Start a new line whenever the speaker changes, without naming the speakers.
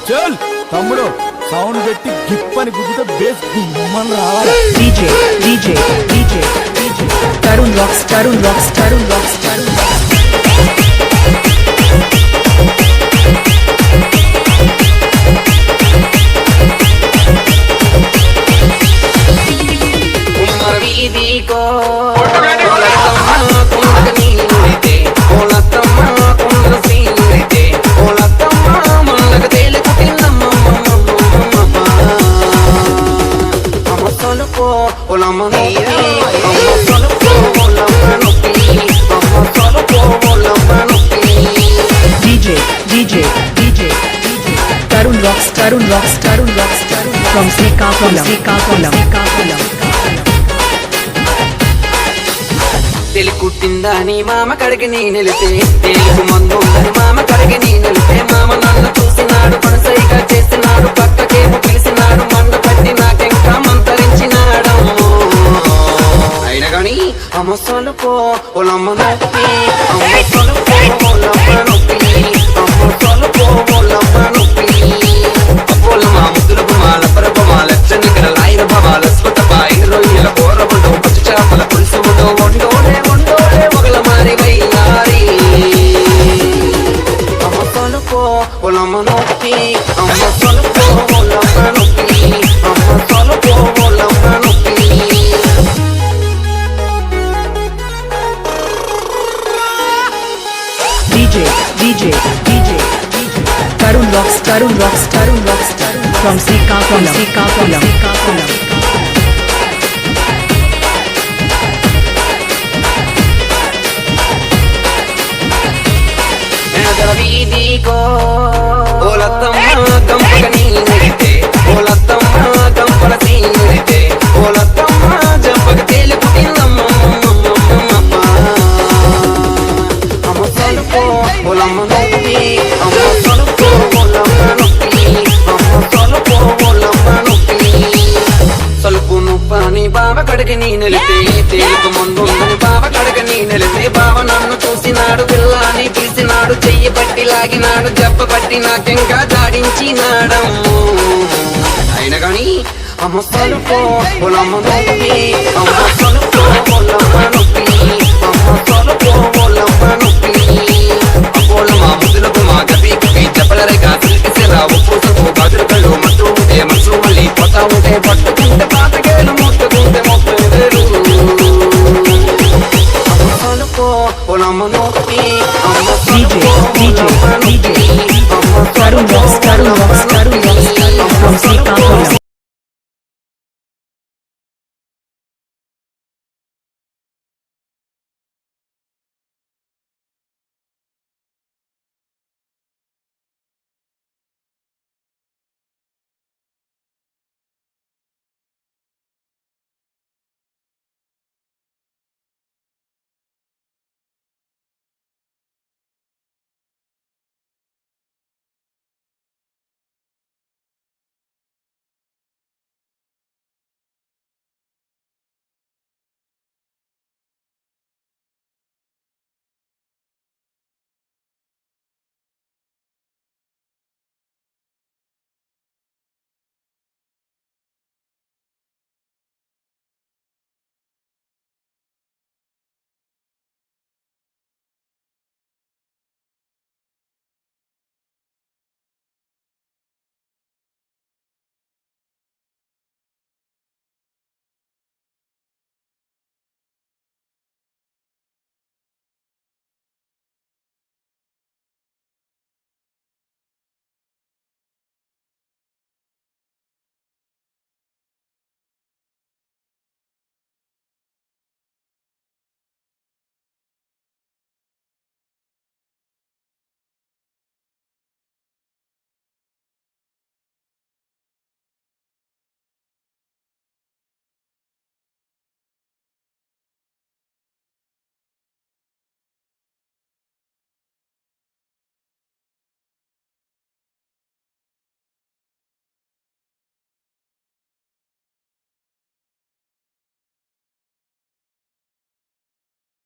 చల్ తమ్ముడు సౌండ్ పెట్టి గిప్పని గుద్దితే బేస్ గుమ్మని రావాలి.
DJ DJ DJ DJ Tarun Rocks Tarun Rocks Tarun Rocks Tarun Rocks DJ DJ DJ Tarun Rocks Tarun Rocks Tarun Rocks from Srikakulam
తెలుగుట్టిందని మామ కడిగి నీ నిలితే తెలుగు మందు ఉందని మామ కడిగి నీ నిలితే మామ నన్ను చూసినాడు పనసైగా చేసినాడు పక్కకేమో పిలిచినాడు మంద పట్టి నాకెంకా మంతరించినాడమ్మో అయినా గాని అమ్మ సొలుపో ఒలమ్మ నొప్పి అమ్మ సొలుపో ఒలమ్మ నొప్పి అమ్మ సొలుపో ఒలమ్మ నొప్పి అపోల మా ముద్దులకు మాల పరప మా లక్షణ ఇక్కడ లాయిన భవాల స్వత బాయిన రొయ్యల కూరబుడు పచ్చి చేపల పులుసుముడు వండోలే వండోలే మొగల మారి వయ్యారి అమ్మ సొలుపో ఒలమ్మ నొప్పి అమ్మ సొలుపో ఒలమ్మ నొప్పి అమ్మ సొలుపో ఒలమ్మ నొప్పి
DJ DJ DJ Tarun Rocks Tarun Rocks Tarun Rocks from Srikakulam
వీధికో ఓలత్తమ్మ గంపక నీరితే ఓలత్తమ్మ గంపల సీరితే ఓలత్తమ్మ జంపక తేలిపు తిన్నమ్మ అమ్మ సొలుపో ఓలమ్మ నొప్పి అమ్మ సొలుపో ఓలమ్మ నొప్పి అమ్మ సొలుపో ఓలమ్మ నొప్పి సొలుపు నొప్పని బావ కడిగి నీ నిలితే తేలిపు ముందుందని బావ కడిగి నీ నిలితే బావ నన్ను చూసినాడు పిల్లని పిలిచినాడు చెయ్యి పట్టి లాగినాడు జబ్బ పట్టి నాకెంకా జాడించినాడమ్ము అయినా గాని అమ్మ సొలుపో ఒలమ్మ నొప్పి అమ్మ సొలుపో ఒలమ్మ నొప్పి అమ్మ సొలుపో ఒలమ్మ నొప్పి అపోల మా ముద్దులకు మా గబీకి చెప్పలరే కాసిరా ఉప్పు సప్పు గాజులు కళ్ళు మత్తు ఉంటే మనసు మళ్ళీ పోతా ఉంటే పట్టుకుంటే పాతకేలు మొత్తుకుంటే మొత్తేరు అమ్మ సొలుపో ఒలమ్మ నొప్పి అమ్మ
DJ DJ DJ Tarun Rocks Tarun Rocks Tarun Rocks from Srikakulam